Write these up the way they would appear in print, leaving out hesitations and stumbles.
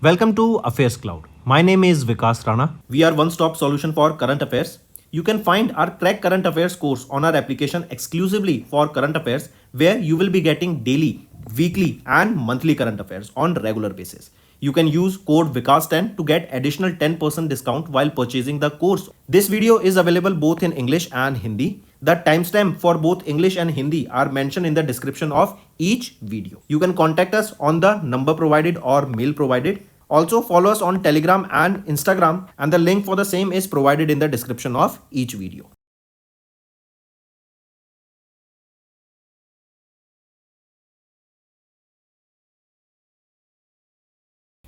Welcome to Affairs Cloud. My name is Vikas Rana. We are one-stop solution for current affairs. You can find our Crack Current Affairs course on our application exclusively for current affairs, where you will be getting daily, weekly, and monthly current affairs on regular basis. You can use code VIKAS10 to get additional 10% discount while purchasing the course. This video is available both in English and Hindi. The timestamp for both English and Hindi are mentioned in the description of each video. You can contact us on the number provided or mail provided. Also follow us on Telegram and Instagram, and the link for the same is provided in the description of each video.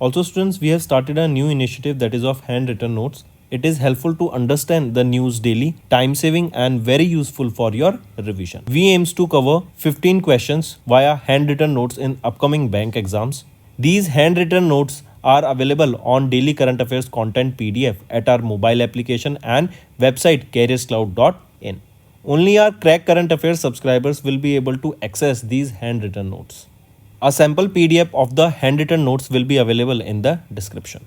Also students, we have started a new initiative that is of handwritten notes. It is helpful to understand the news daily, time saving and very useful for your revision. We aims to cover 15 questions via handwritten notes in upcoming bank exams. These handwritten notes are available on daily current affairs content PDF at our mobile application and website careerscloud.in. Only our Crack Current Affairs subscribers will be able to access these handwritten notes. A sample PDF of the handwritten notes will be available in the description.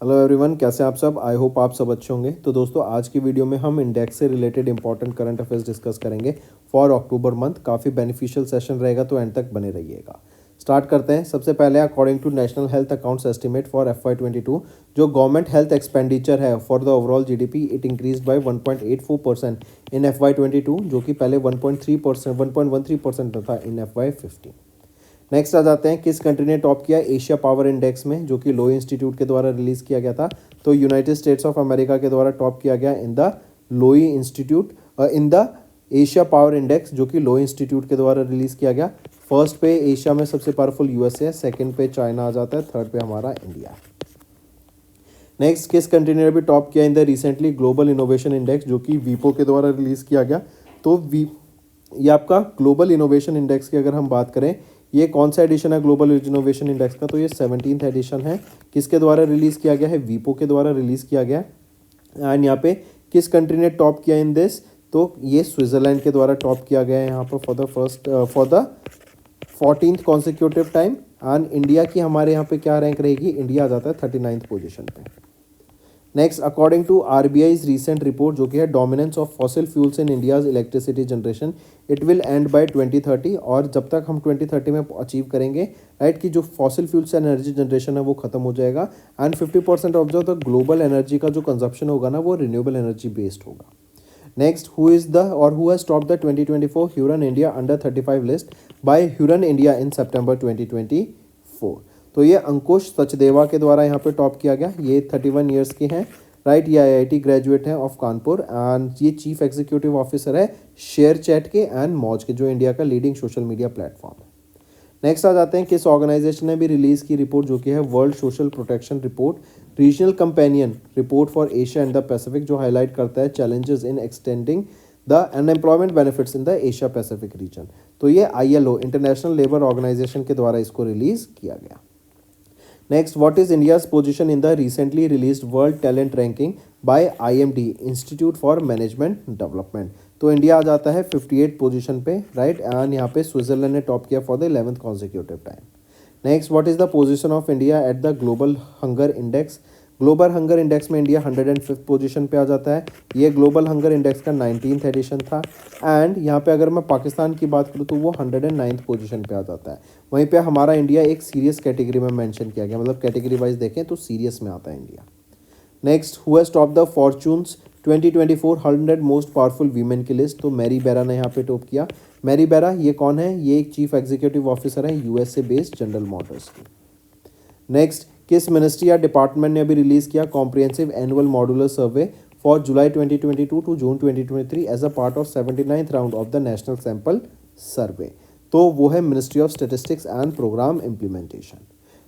Hello everyone, कैसे आप सब? I hope आप सब अच्छे होंगे। तो दोस्तों, आज की वीडियो में हम इंडेक्स से related important current affairs discuss करेंगे फॉर अक्टूबर मंथ। काफ़ी बेनिफिशियल सेशन रहेगा, तो एंड तक बने रहिएगा। स्टार्ट करते हैं। सबसे पहले according to national health accounts estimate for FY22, जो गवर्नमेंट हेल्थ एक्सपेंडिचर है for the overall GDP, it increase by 1.84% in FY22, जो कि पहले 1.13% था इन FY15। नेक्स्ट आ जाते हैं, किस कंट्री ने टॉप किया एशिया पावर इंडेक्स में, जो कि लोई इंस्टीट्यूट के द्वारा रिलीज़ किया गया था। तो यूनाइटेड स्टेट्स ऑफ अमेरिका के द्वारा टॉप किया गया इन द लोई institute in the Asia power index, जो कि लोई इंस्टीट्यूट के द्वारा रिलीज़ किया गया। फर्स्ट पे एशिया में सबसे पावरफुल USA है, सेकंड पे चाइना आ जाता है, थर्ड पे हमारा इंडिया। नेक्स्ट, किस कंट्री ने भी टॉप किया in the recently global innovation index, जो कि वीपो के द्वारा रिलीज़ किया गया। तो ये आपका ग्लोबल इनोवेशन इंडेक्स की अगर हम बात करें, ये कौन सा एडिशन है ग्लोबल इनोवेशन इंडेक्स का? तो ये 17th एडिशन है। किसके द्वारा रिलीज़ किया गया है? वीपो के द्वारा रिलीज़ किया गया। एंड यहाँ पे किस कंट्री ने टॉप किया इन दिस? तो ये स्विट्ज़रलैंड के द्वारा टॉप किया गया है यहाँ पर for the 14th consecutive time. And India की हमारे यहाँ पे क्या रैंक रहेगी? इंडिया आ जाता है 39th पोजिशन पे। Next, according to RBI's recent report, जो कि है dominance of fossil fuels in India's electricity generation, it will end by 2030। और जब तक हम 2030 में अचीव करेंगे, राइट, कि जो फॉसिल फ्यूल्स एनर्जी जनरेशन है वो खत्म हो जाएगा। एंड 50% ऑफ जो द ग्लोबल एनर्जी का जो कंजप्शन होगा ना, वो रिन्यूएबल एनर्जी बेस्ड होगा। Next, who has top the 2024 Hurun India under 35 list by Hurun India in सितंबर 2024? तो ये अंकुश सचदेवा के द्वारा यहाँ पे टॉप किया गया। ये 31 ईयर्स के हैं, राइट। ये IIT ग्रेजुएट हैं ऑफ कानपुर, एंड ये चीफ एग्जीक्यूटिव ऑफिसर है शेयर चैट के एंड मौज के, जो इंडिया का लीडिंग सोशल मीडिया प्लेटफॉर्म है। नेक्स्ट आ जाते हैं, किस ऑर्गेनाइजेशन ने भी रिलीज़ की रिपोर्ट, जो कि है world social protection report, regional companion report for Asia and the Pacific, जो हाईलाइट करता है challenges in extending the unemployment benefits in the Asia Pacific region. तो ये ILO इंटरनेशनल लेबर ऑर्गेनाइजेशन के द्वारा इसको रिलीज़ किया गया। Next, what is India's position in the recently released world talent ranking bye IMD institute for management development? तो India आ जाता है 58 पोजीशन पे, राइट। एंड यहाँ पे स्विट्जरलैंड ने टॉप किया for the 11th consecutive time. Next, what is the position of India at the global hunger index? Global hunger index में India 105th position पे आ जाता है। ये ग्लोबल हंगर इंडेक्स का 19th एडिशन था। एंड यहाँ पे अगर मैं पाकिस्तान की बात करूँ, तो वो 109th पोजीशन पे आ जाता है। वहीं पे हमारा इंडिया एक सीरियस कैटेगरी में मेंशन किया गया, मतलब कैटेगरी वाइज देखें तो सीरियस में आता है India. Next, who has top the fortunes 2024 100 most powerful women की लिस्ट? तो मैरी बेरा ने यहाँ पे टॉप किया। मैरी बेरा ये कौन है? ये एक चीफ एग्जीक्यूटिव ऑफिसर है USA बेस्ड जनरल मोटर्स की। नेक्स्ट, किस मिनिस्ट्री या डिपार्टमेंट ने अभी रिलीज किया comprehensive annual modular survey for July 2022 to June 2023 as a part of 79th round of the national sample survey? तो वो है ministry of statistics and programme implementation.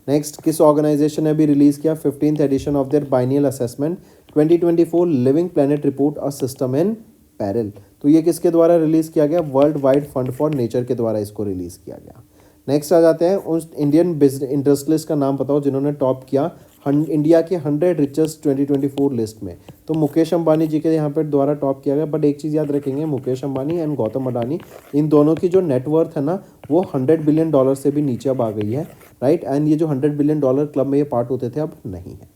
Next, किस ऑर्गेनाइजेशन ने अभी रिलीज किया 15th edition of their biennial assessment 2024 living planet report a system in peril? तो ये किसके द्वारा रिलीज किया गया? World wide fund for nature के द्वारा इसको रिलीज किया गया। नेक्स्ट आ जाते हैं उस इंडियन बिजनेस इंडस्ट्रियलिस्ट का नाम बताओ जिन्होंने टॉप किया इंडिया के 100 रिचेस्ट 2024 लिस्ट में। तो मुकेश अंबानी जी के यहाँ पर द्वारा टॉप किया गया। बट एक चीज़ याद रखेंगे, मुकेश अंबानी एंड गौतम अडानी, इन दोनों की जो नेटवर्थ है ना वो 100 बिलियन डॉलर से भी नीचे अब आ गई है, राइट। एंड ये जो 100 बिलियन डॉलर क्लब में ये पार्ट होते थे अब नहीं है।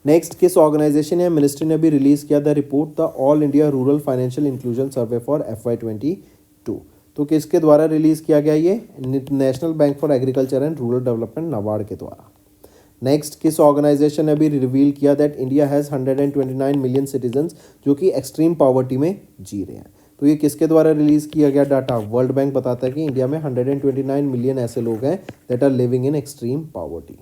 नेक्स्ट, किस ऑर्गेनाइजेशन या मिनिस्ट्री ने भी रिलीज किया the report the all India rural financial inclusion survey for FY22। तो किसके द्वारा रिलीज किया गया ये? National bank for agriculture and rural development NABARD के द्वारा। नेक्स्ट, किस ऑर्गेनाइजेशन ने भी रिवील किया that India has 129 million citizens जो कि एक्सट्रीम पॉवर्टी में जी रहे हैं। तो ये किसके द्वारा रिलीज किया गया डाटा? वर्ल्ड बैंक बताता है कि इंडिया में 129 मिलियन ऐसे लोग हैं that are living in extreme poverty.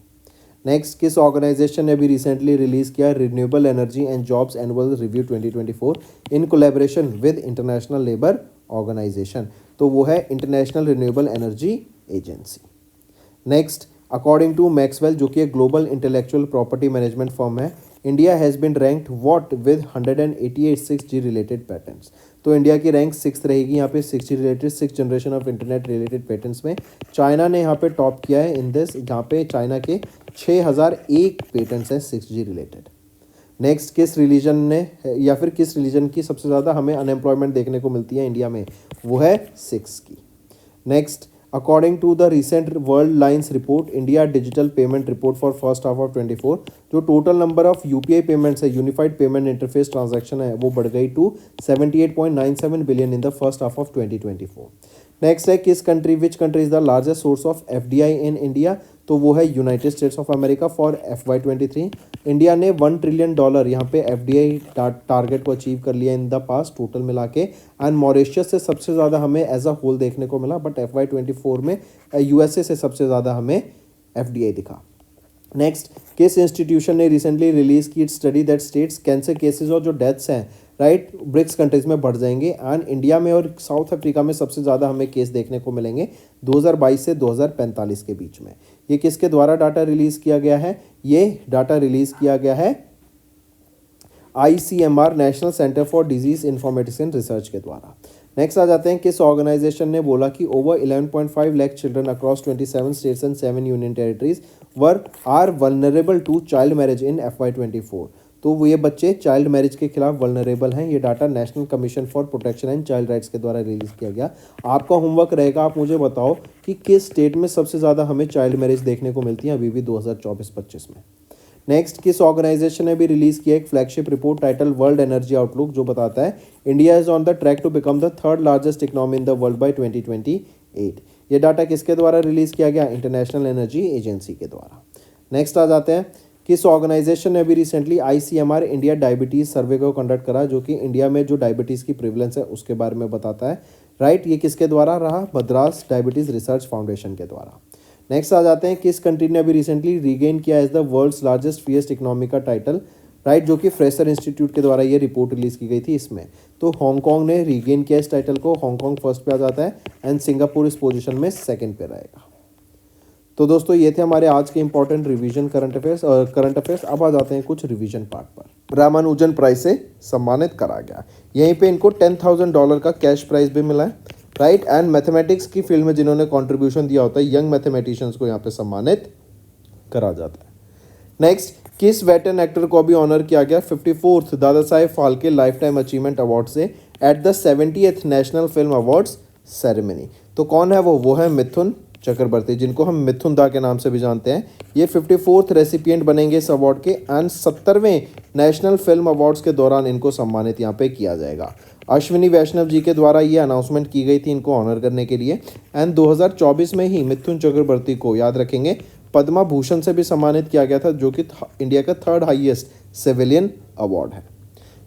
Next, किस ऑर्गेनाइजेशन ने भी रिसेंटली रिलीज किया renewable energy and jobs annual review 2024 in collaboration with International Labour Organisation? तो वो है International Renewable Energy Agency. Next, according to Maxwell जो कि एक global intellectual property management firm है, India has been ranked what with 188 6G related patterns. तो India की rank 6th रहेगी यहाँ पे 6G related 6th generation of internet related patterns में। चाइना ने यहाँ पे टॉप किया है इन दिस, जहाँ पे चाइना के 6001 पेटेंट्स हैं 6G रिलेटेड। नेक्स्ट, किस रिलीजन ने या फिर किस रिलीजन की सबसे ज़्यादा हमें अनएम्प्लॉयमेंट देखने को मिलती है इंडिया में? वो है सिक्स की। Next, according to the recent world lines report India digital payment report for first half of 24, जो total number of UPI payments है, यूनिफाइड पेमेंट इंटरफेस ट्रांजैक्शन है, वो बढ़ गई to 78.97 billion in the first half of 2024। Next है, किस country which country is the largest source of FDI in India? तो वो है United States of America for FY23। India ने $1 ट्रिलियन यहाँ पे FDI टारगेट को अचीव कर लिया इन द पास टोटल मिला के। एंड मॉरिशस से सबसे ज़्यादा हमें एज अ होल देखने को मिला, बट FY24 में USA से सबसे ज़्यादा हमें FDI दिखा। नेक्स्ट, किस इंस्टीट्यूशन ने रिसेंटली रिलीज की study that states cancer cases और जो डेथ्स हैं, राइट, ब्रिक्स कंट्रीज में बढ़ जाएंगे एंड इंडिया में और साउथ अफ्रीका में सबसे ज़्यादा हमें केस देखने को मिलेंगे 2022 से 2045 के बीच में। ये किसके द्वारा डाटा रिलीज़ किया गया है? ये डाटा रिलीज़ किया गया है ICMR national centre for disease informatics and research के द्वारा। नेक्स्ट आ जाते हैं, किस ऑर्गेनाइजेशन ने बोला कि over 11.5 lakh children across 27 states and 7 union territories are vulnerable to child marriage in FY24। तो वो ये बच्चे चाइल्ड मैरिज के खिलाफ वल्नरेबल हैं। ये data national commission for protection and child rights के द्वारा रिलीज किया गया। आपका होमवर्क रहेगा, आप मुझे बताओ कि किस स्टेट में सबसे ज़्यादा हमें चाइल्ड मैरिज देखने को मिलती है अभी भी 2024-25 में। नेक्स्ट, किस ऑर्गेनाइजेशन ने भी रिलीज किया एक flagship report title world energy outlook, जो बताता है India is on the track to become the 3rd largest economy in the world by 2028। ये डाटा किसके द्वारा रिलीज किया गया? इंटरनेशनल एनर्जी एजेंसी के द्वारा। नेक्स्ट आ जाते हैं, किस ऑर्गेनाइजेशन ने भी रिसेंटली ICMR इंडिया डायबिटीज़ सर्वे को कंडक्ट करा, जो कि इंडिया में जो डायबिटीज़ की प्रिवलेंस है उसके बारे में बताता है, राइट। ये किसके द्वारा रहा? मद्रास डायबिटीज़ रिसर्च फाउंडेशन के द्वारा। नेक्स्ट आ जाते हैं, किस कंट्री ने अभी रिसेंटली रीगेन किया as the world's largest freest economy का टाइटल, राइट, जो कि फ्रेशर इंस्टीट्यूट के द्वारा ये रिपोर्ट रिलीज की गई थी इसमें। तो हांगकांग ने रीगेन किया इस टाइटल को, हांगकांग फर्स्ट पे आ जाता है एंड सिंगापुर इस पोजीशन में सेकंड पे रहेगा। तो दोस्तों ये थे हमारे आज के इंपॉर्टेंट रिवीजन करंट अफेयर्स। अब आ जाते हैं कुछ रिवीजन पार्ट पर। रामानुजन प्राइज से सम्मानित करा गया, यहीं पे इनको $10,000 का कैश प्राइज भी मिला है, राइट। एंड मैथमेटिक्स की फील्ड में जिन्होंने कंट्रीब्यूशन दिया होता है यंग मैथमेटिशियंस को यहाँ पे सम्मानित करा जाता है। नेक्स्ट, किस वेटरन एक्टर को भी ऑनर किया गया 54th Dadasaheb Phalke lifetime achievement award से at the 70th National Film Awards ceremony? तो कौन है वो है मिथुन चक्रवर्ती, जिनको हम मिथुन दा के नाम से भी जानते हैं। ये 54th रेसिपिएंट बनेंगे इस अवार्ड के एंड 70वें नेशनल फिल्म अवार्ड्स के दौरान इनको सम्मानित यहाँ पे किया जाएगा। अश्विनी वैष्णव जी के द्वारा ये अनाउंसमेंट की गई थी इनको ऑनर करने के लिए। एंड 2024 में ही मिथुन चक्रवर्ती को याद रखेंगे पद्मा भूषण से भी सम्मानित किया गया था, जो कि इंडिया का 3rd हाईएस्ट सिविलियन अवार्ड है।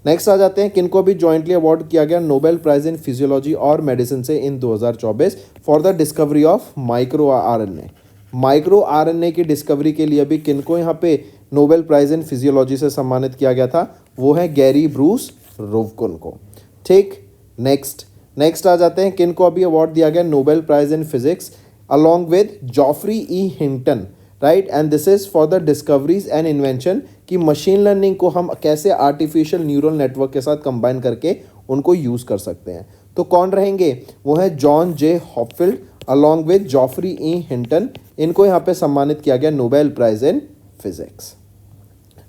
नेक्स्ट आ जाते हैं, किनको भी जॉइंटली अवार्ड किया गया नोबेल प्राइज इन फिजियोलॉजी और मेडिसिन से इन 2024 for the discovery of micro RNA। Micro RNA की डिस्कवरी के लिए भी किनको यहाँ पे नोबेल प्राइज इन फिजियोलॉजी से सम्मानित किया गया था? वो है गैरी ब्रूस रोवकुन को, ठीक। नेक्स्ट आ जाते हैं, किनको अभी अवार्ड दिया गया Nobel prize in physics along with Geoffrey E Hinton, right. And this is for the discoveries and invention कि मशीन लर्निंग को हम कैसे आर्टिफिशियल न्यूरल नेटवर्क के साथ कंबाइन करके उनको यूज़ कर सकते हैं। तो कौन रहेंगे? वो है John J Hopfield along with Geoffrey E Hinton, इनको यहाँ पे सम्मानित किया गया Nobel prize in physics.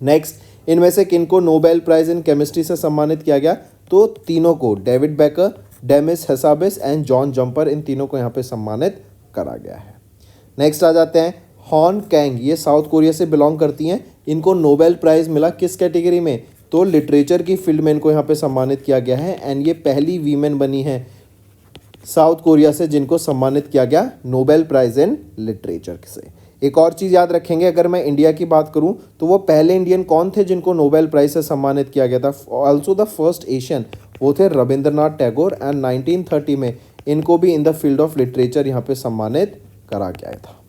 Next, इनमें से किनको नोबेल प्राइज इन केमिस्ट्री से सम्मानित किया गया? तो तीनों को, David Baker, Demis Hassabis and John Jumper, इन तीनों को यहाँ पे सम्मानित करा गया है। नेक्स्ट आ जाते हैं हॉन कैंग, ये साउथ कोरिया से बिलोंग करती हैं। इनको नोबेल प्राइज़ मिला किस कैटेगरी में? तो लिटरेचर की फील्ड में इनको यहाँ पे सम्मानित किया गया है एंड ये पहली वीमेन बनी है साउथ कोरिया से जिनको सम्मानित किया गया नोबेल प्राइज़ इन लिटरेचर से। एक और चीज़ याद रखेंगे, अगर मैं इंडिया की बात करूं तो वो पहले इंडियन कौन थे जिनको नोबेल प्राइज़ से सम्मानित किया गया था? ऑल्सो द फर्स्ट एशियन, वो थे रविंद्रनाथ टैगोर एंड 1930 में इनको भी इन द फील्ड ऑफ लिटरेचर यहाँ पे सम्मानित करा गया था।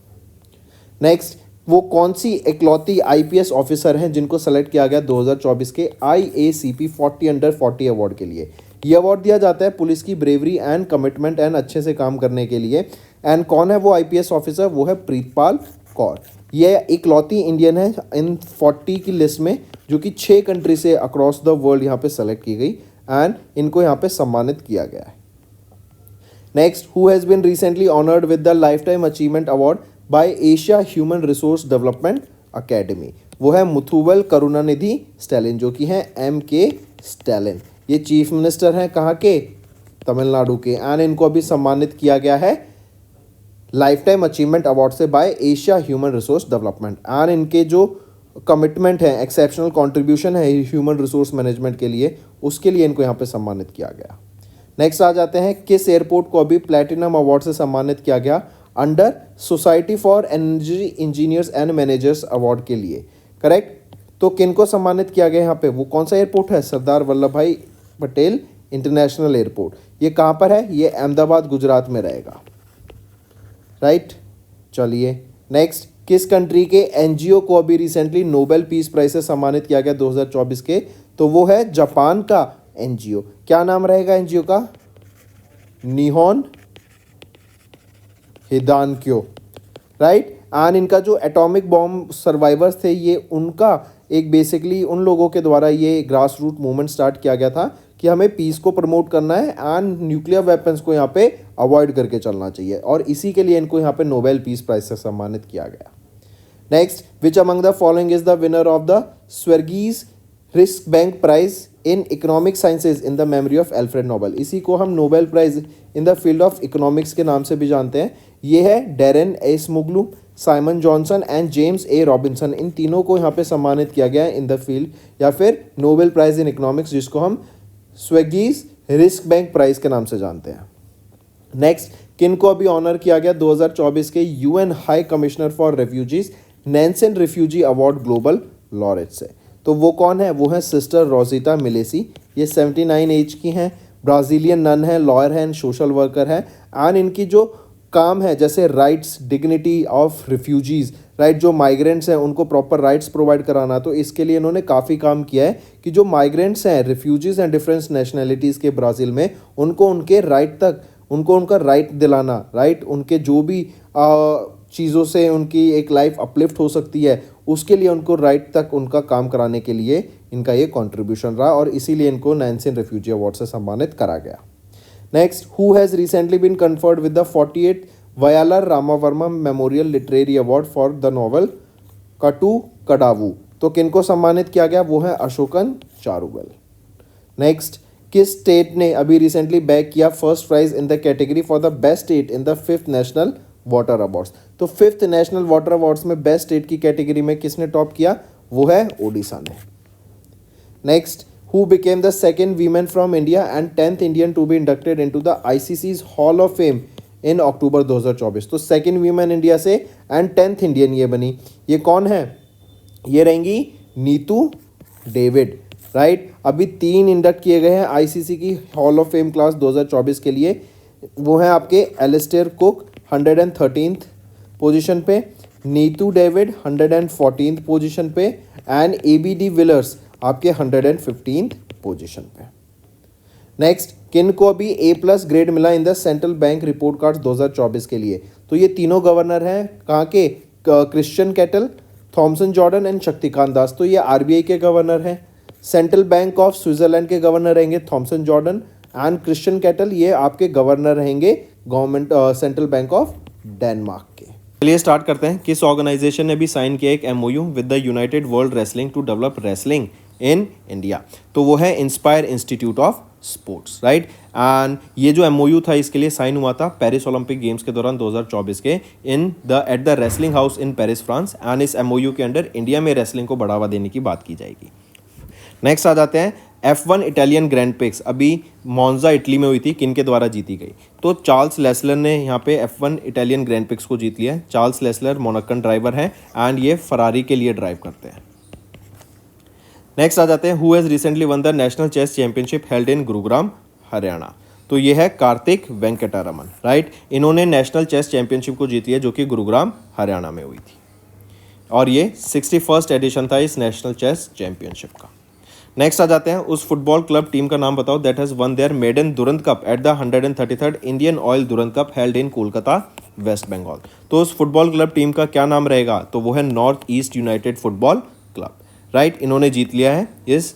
नेक्स्ट, वो कौन सी इकलौती आईपीएस ऑफिसर हैं जिनको सेलेक्ट किया गया 2024 के IACP 40 अवार्ड के लिए? ये अवार्ड दिया जाता है पुलिस की ब्रेवरी एंड कमिटमेंट एंड अच्छे से काम करने के लिए। एंड कौन है वो आईपीएस ऑफिसर? वो है प्रीतपाल कौर। ये इकलौती इंडियन है इन 40 की लिस्ट में जो कि 6 कंट्री से अक्रॉस द वर्ल्ड यहाँ पे सेलेक्ट की गई एंड इनको यहाँ पे सम्मानित किया गया है। Next, who has been recently honoured with the lifetime achievement award by Asia human resource development academy? वो है मुथुवल करुणानिधि स्टैलिन, जो कि हैं MK स्टैलिन। ये चीफ मिनिस्टर हैं कहाँ के? तमिलनाडु के। एंड इनको अभी सम्मानित किया गया है लाइफ टाइम अचीवमेंट अवार्ड से by Asia human resource development. And इनके जो कमिटमेंट है, एक्सेप्शनल कॉन्ट्रीब्यूशन है ह्यूमन रिसोर्स मैनेजमेंट के लिए, उसके लिए इनको यहाँ पे सम्मानित किया गया। नेक्स्ट आ जाते हैं, किस एयरपोर्ट को अभी प्लैटिनम अवार्ड से सम्मानित किया गया? Under society for energy engineers and managers award के लिए। करेक्ट। तो किनको सम्मानित किया गया यहाँ पे? वो कौन सा एयरपोर्ट है? सरदार वल्लभ भाई पटेल इंटरनेशनल एयरपोर्ट। ये कहाँ पर है? ये अहमदाबाद गुजरात में रहेगा। राइट। चलिए नेक्स्ट, किस कंट्री के एनजीओ को अभी रिसेंटली नोबेल पीस प्राइज से सम्मानित किया गया 2024 के? तो वो है जापान का एनजीओ। क्या नाम रहेगा एनजीओ का? निहोन हिदानक्यो। राइट। एंड इनका जो एटॉमिक बॉम्ब सर्वाइवर्स थे, ये उनका एक बेसिकली उन लोगों के द्वारा ये ग्रास रूट मूवमेंट स्टार्ट किया गया था कि हमें पीस को प्रमोट करना है एंड न्यूक्लियर वेपन्स को यहाँ पे अवॉइड करके चलना चाहिए, और इसी के लिए इनको यहाँ पे नोबेल पीस प्राइज से सम्मानित किया गया। Next, which among the following is the winner of the Sveriges Riksbank Prize in Economic Sciences in the memory of Alfred Nobel? इसी को हम Nobel prize in the field of economics के नाम से भी जानते हैं। ये है Daron Acemoglu, Simon Johnson and James A Robinson. इन तीनों को यहाँ पे सम्मानित किया गया है इन द फील्ड या फिर नोबेल प्राइज इन इकोनॉमिक्स, जिसको हम स्वेगीज रिस्क बैंक प्राइज के नाम से जानते हैं। नेक्स्ट, किन को अभी ऑनर किया गया 2024 के UN High Commissioner for Refugees Nansen Refugee Award global laureate से? तो वो कौन है? वो है सिस्टर रोजिटा मिलेसी। ये 79 एज की हैं, ब्राज़ीलियन नन है, लॉयर है एंड सोशल वर्कर है। एंड इनकी जो काम है जैसे rights, dignity of refugees, right, जो माइग्रेंट्स हैं उनको प्रॉपर राइट्स प्रोवाइड कराना, तो इसके लिए इन्होंने काफ़ी काम किया है कि जो माइग्रेंट्स हैं, रिफ्यूजीज़ हैं डिफरेंट नेशनैलिटीज़ के ब्राज़ील में, उनको उनके राइट तक, उनको उनका राइट दिलाना, राइट, उनके जो भी चीज़ों से उनकी एक लाइफ अपलिफ्ट हो सकती है, उसके लिए उनको राइट तक उनका काम कराने के लिए इनका ये कंट्रीब्यूशन रहा, और इसीलिए इनको नैंसन रिफ्यूजी अवार्ड से सम्मानित करा गया। Next, who has recently been conferred with the 48th Vayalar Ramavarma memorial literary award for the novel Kattoor Kadavu? तो किनको सम्मानित किया गया? वो है अशोकन चारुगल। नेक्स्ट, किस स्टेट ने अभी रिसेंटली बैग किया first prize in the category for the best state in the 5th national water awards? तो 5th नेशनल वाटर अवार्ड्स में बेस्ट स्टेट की कैटेगरी में किसने टॉप किया? वो है ओडिशा ने। Next, who became the second woman from India and 10th Indian to be inducted into the ICC's Hall of Fame in October 2024? तो सेकेंड वीमेन इंडिया से एंड 10th इंडियन ये बनी। ये कौन है? ये रहेंगी नीतू डेविड। राइट। अभी 3 इंडक्ट किए गए हैं आईसीसी की हॉल ऑफ फेम क्लास 2024 के लिए। वो हैं आपके एलिस्टेयर कुक 113th पोजीशन पे, नीतू डेविड 114th पोजीशन पे एंड ABD विलर्स आपके 115th पोजीशन पे। नेक्स्ट, किन को अभी A+ ग्रेड मिला in the central bank report cards 2024 के लिए? तो ये तीनों गवर्नर हैं कहाँ के? Christian Kettel, Thomson Jordan and Shaktikanta Das. तो ये RBI के गवर्नर हैं। सेंट्रल बैंक ऑफ स्विट्जरलैंड के गवर्नर रहेंगे Thomson Jordan and Christian Kettel, ये आपके गवर्नर रहेंगे government central bank of Denmark के। चलिए स्टार्ट करते हैं। किस ऑर्गेनाइजेशन ने भी साइन किया एक MoU with the United World Wrestling to develop wrestling in India? तो वो है Inspire Institute of Sports, right. And ये जो एमओयू था इसके लिए साइन हुआ था पेरिस ओलंपिक गेम्स के दौरान 2024 के at the wrestling house in Paris France. And इस एमओयू के अंडर इंडिया में रेसलिंग को बढ़ावा देने की बात की जाएगी। नेक्स्ट आ जाते हैं F1 इटालियन ग्रैंड प्रिक्स अभी मोन्जा इटली में हुई थी, किन के द्वारा जीती गई? तो चार्ल्स लेसलर ने यहाँ पे F1 इटालियन ग्रैंड प्रिक्स को जीत लिया है। चार्ल्स लेसलर मोनाकन ड्राइवर हैं एंड ये फरारी के लिए ड्राइव करते हैं। नेक्स्ट आ जाते हैं who has recently won the national chess championship held in Gurugram Haryana? तो ये है कार्तिक वेंकटरमन, राइट। इन्होंने नेशनल चेस चैंपियनशिप को जीत लिया जो कि गुरुग्राम हरियाणा में हुई थी और ये 61st एडिशन था इस नेशनल चेस चैंपियनशिप का। नेक्स्ट आ जाते हैं उस फुटबॉल क्लब टीम का नाम बताओ that has won their maiden Durand cup at the 133rd Indian oil Durand cup held in Kolkata west Bengal. तो उस फुटबॉल क्लब टीम का क्या नाम रहेगा? तो वो है north east United football club, right. इन्होंने जीत लिया है इस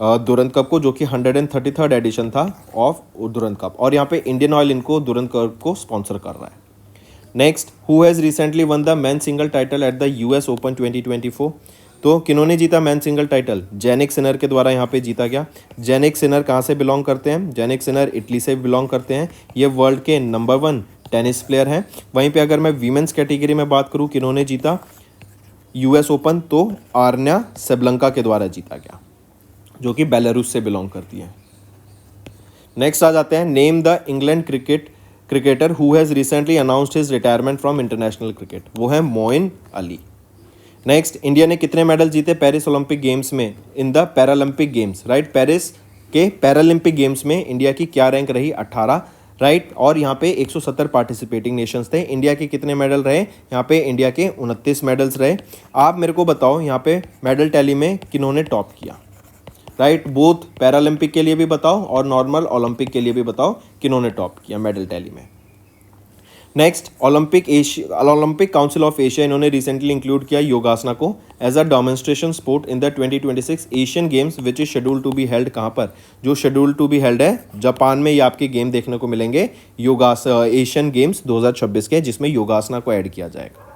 दुरंत कप को जो कि 133rd एडिशन था ऑफ दुरंत कप और यहाँ पे इंडियन ऑयल इनको दुरंत कप को स्पॉन्सर कर रहा है। Next who has recently won the man single title at the US open 2024? तो किन्होंने जीता man single title? Jannik Sinner के द्वारा यहाँ पे जीता गया। जेनिक सिनर कहाँ से बिलोंग करते हैं? जेनिक सिनर इटली से बिलोंग करते हैं। ये वर्ल्ड के नंबर 1 टेनिस प्लेयर हैं। वहीं पे अगर मैं वीमेंस कैटेगरी में बात करूँ किन्होंने जीता US ओपन? तो आर्या सेबलंका के द्वारा जीता गया जो कि बेलारूस से बिलोंग करती है। नेक्स्ट आ जाते हैं name the England cricketer who has recently announced his retirement from international cricket? वो है मोइन अली। नेक्स्ट इंडिया ने कितने मेडल जीते पेरिस ओलंपिक गेम्स में in the Paralympic games, right. Paris के पैरालंपिक गेम्स में इंडिया की क्या रैंक रही? 18, राइट। और यहाँ पे 170 पार्टिसिपेटिंग नेशंस थे। इंडिया के कितने मेडल रहे? यहाँ पे इंडिया के 29 मेडल्स रहे। आप मेरे को बताओ यहाँ पे मेडल टैली में किन्होंने टॉप किया, राइट। बोथ पैरालंपिक के लिए भी बताओ और नॉर्मल ओलंपिक के लिए भी बताओ किन्होंने टॉप किया मेडल टैली में। Next Olympic Council of Asia इन्होंने रिसेंटली इंक्लूड किया योगासना को as a demonstration sport in the 2026 Asian Games which is schedule to be held. कहाँ पर? जो शेड्यूल टू बी हेल्ड है जापान में, ये आपके गेम देखने को मिलेंगे एशियन गेम्स 2026 के, जिसमें योगासना को ऐड किया जाएगा।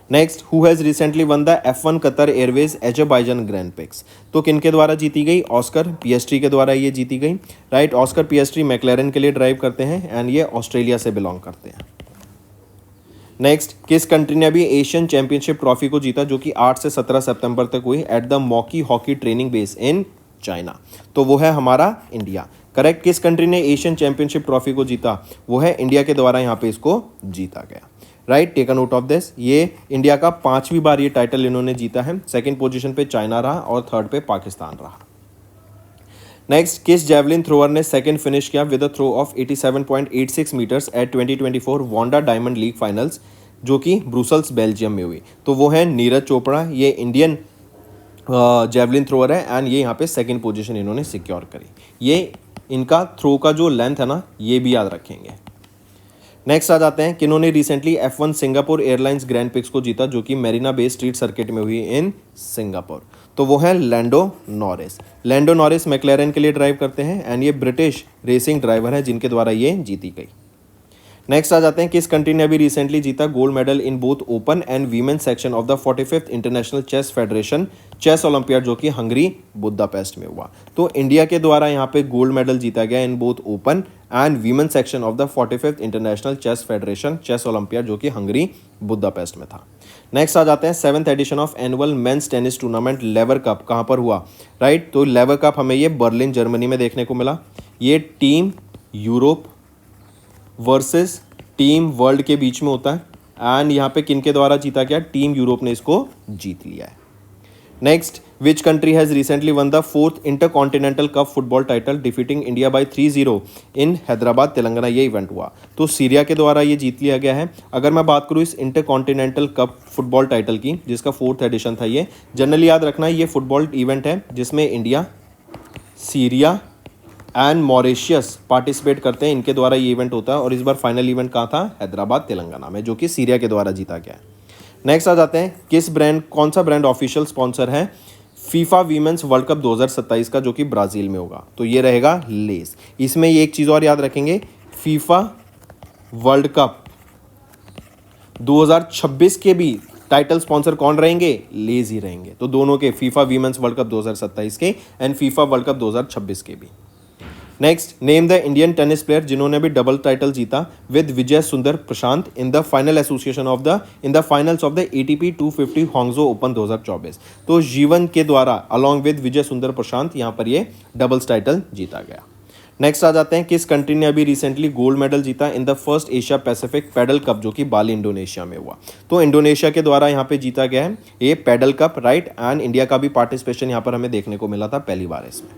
Next who has recently won the F1 Qatar Airways Azerbaijan grand prix? तो किन के द्वारा जीती गई? ऑस्कर पिएस्ट्री के द्वारा ये जीती गई, राइट। ऑस्कर पिएस्ट्री मैक्लेरन के लिए ड्राइव करते हैं एंड ये ऑस्ट्रेलिया से बिलोंग करते हैं। नेक्स्ट किस कंट्री ने अभी एशियन चैंपियनशिप ट्रॉफी को जीता जो कि 8 से 17 सितंबर तक हुई at the Moqi hockey training base in China? तो वो है हमारा इंडिया, करेक्ट। किस कंट्री ने एशियन चैंपियनशिप ट्रॉफी को जीता? वो है इंडिया के द्वारा यहाँ पे इसको जीता गया, right. Take a note of this. ये इंडिया का 5वीं बार ये टाइटल इन्होंने जीता है। सेकंड पोजीशन पे चाइना रहा और थर्ड पे पाकिस्तान रहा। नेक्स्ट किस जेवलिन थ्रोअर ने सेकंड फिनिश किया with a throw of 87.86 metres at 2024 Wanda Diamond League finals जो कि ब्रुसल्स बेल्जियम में हुई? तो वो है नीरज चोपड़ा। ये इंडियन जेवलिन थ्रोअर है एंड ये यहाँ पे सेकंड पोजीशन इन्होंने सिक्योर करी। ये इनका थ्रो का जो लेंथ है ना, ये भी याद रखेंगे। नेक्स्ट आ जाते हैं किन्होंने recently F1 Singapore Airlines grand prix को जीता जो कि मेरीना बे स्ट्रीट सर्किट में हुई इन सिंगापुर? तो वो है लैंडो नॉरिस। लैंडो नॉरिस मैक्लेरन के लिए ड्राइव करते हैं एंड ये ब्रिटिश रेसिंग ड्राइवर है जिनके द्वारा ये जीती गई। नेक्स्ट आ जाते हैं किस कंट्री ने अभी रिसेंटली जीता gold medal in both open and women section of the 45th international chess federation chess Olympiad जो कि हंगरी बुदापेस्ट में हुआ? तो इंडिया के द्वारा यहाँ पे गोल्ड मेडल जीता गया in both open and women section of the 45th international chess federation chess Olympiad जो कि हंगरी बुदापेस्ट में था। नेक्स्ट आ जाते हैं 7th edition of annual men's tennis tournament Laver Cup कहाँ पर हुआ, राइट। तो लेवर कप हमें ये बर्लिन जर्मनी में देखने को मिला। ये team Europe versus team world के बीच में होता है एंड यहाँ पे किन के द्वारा जीता गया? टीम यूरोप ने इसको जीत लिया है। Next which country has recently won the 4th intercontinental cup football title defeating India by 3-0 इन हैदराबाद तेलंगाना? ये इवेंट हुआ तो सीरिया के द्वारा ये जीत लिया गया है। अगर मैं बात करूँ इस इंटरकॉन्टिनेंटल कप फुटबॉल टाइटल की जिसका 4th एडिशन था, ये जनरली याद रखना ये फुटबॉल इवेंट है जिसमें India, Syria and Mauritius participate करते हैं। इनके द्वारा ये इवेंट होता है और इस बार फाइनल इवेंट कहाँ था? हैदराबाद तेलंगाना में, जो कि सीरिया के द्वारा जीता गया है। नेक्स्ट आ जाते हैं कौन सा ब्रांड ऑफिशियल स्पॉन्सर है फीफा वीमेंस वर्ल्ड कप 2027 का जो कि ब्राज़ील में होगा? तो ये रहेगा लेस। इसमें ये एक चीज़ और याद रखेंगे, फीफा वर्ल्ड कप 2026 के भी टाइटल स्पॉन्सर कौन रहेंगे? लेज ही रहेंगे। तो दोनों के फीफा वीमेंस वर्ल्ड कप 2027 के एंड फीफा वर्ल्ड कप 2026 के भी। Next, name the Indian tennis player जिन्होंने भी डबल टाइटल जीता with Vijay Sundar Prashanth in the final association of the in the finals of the ATP 250 Hangzhou open 2024। तो जीवन के द्वारा अलॉन्ग विद विजय सुंदर प्रशांत यहाँ पर ये डबल्स टाइटल जीता गया। नेक्स्ट आ जाते हैं, किस कंट्री ने अभी रिसेंटली गोल्ड मेडल जीता in the first Asia Pacific padel cup जो कि बाली इंडोनेशिया में हुआ। तो इंडोनेशिया के द्वारा यहाँ पे जीता गया है ये padel cup, right. And India का भी पार्टिसिपेशन यहाँ पर हमें देखने को मिला था पहली बार इसमें।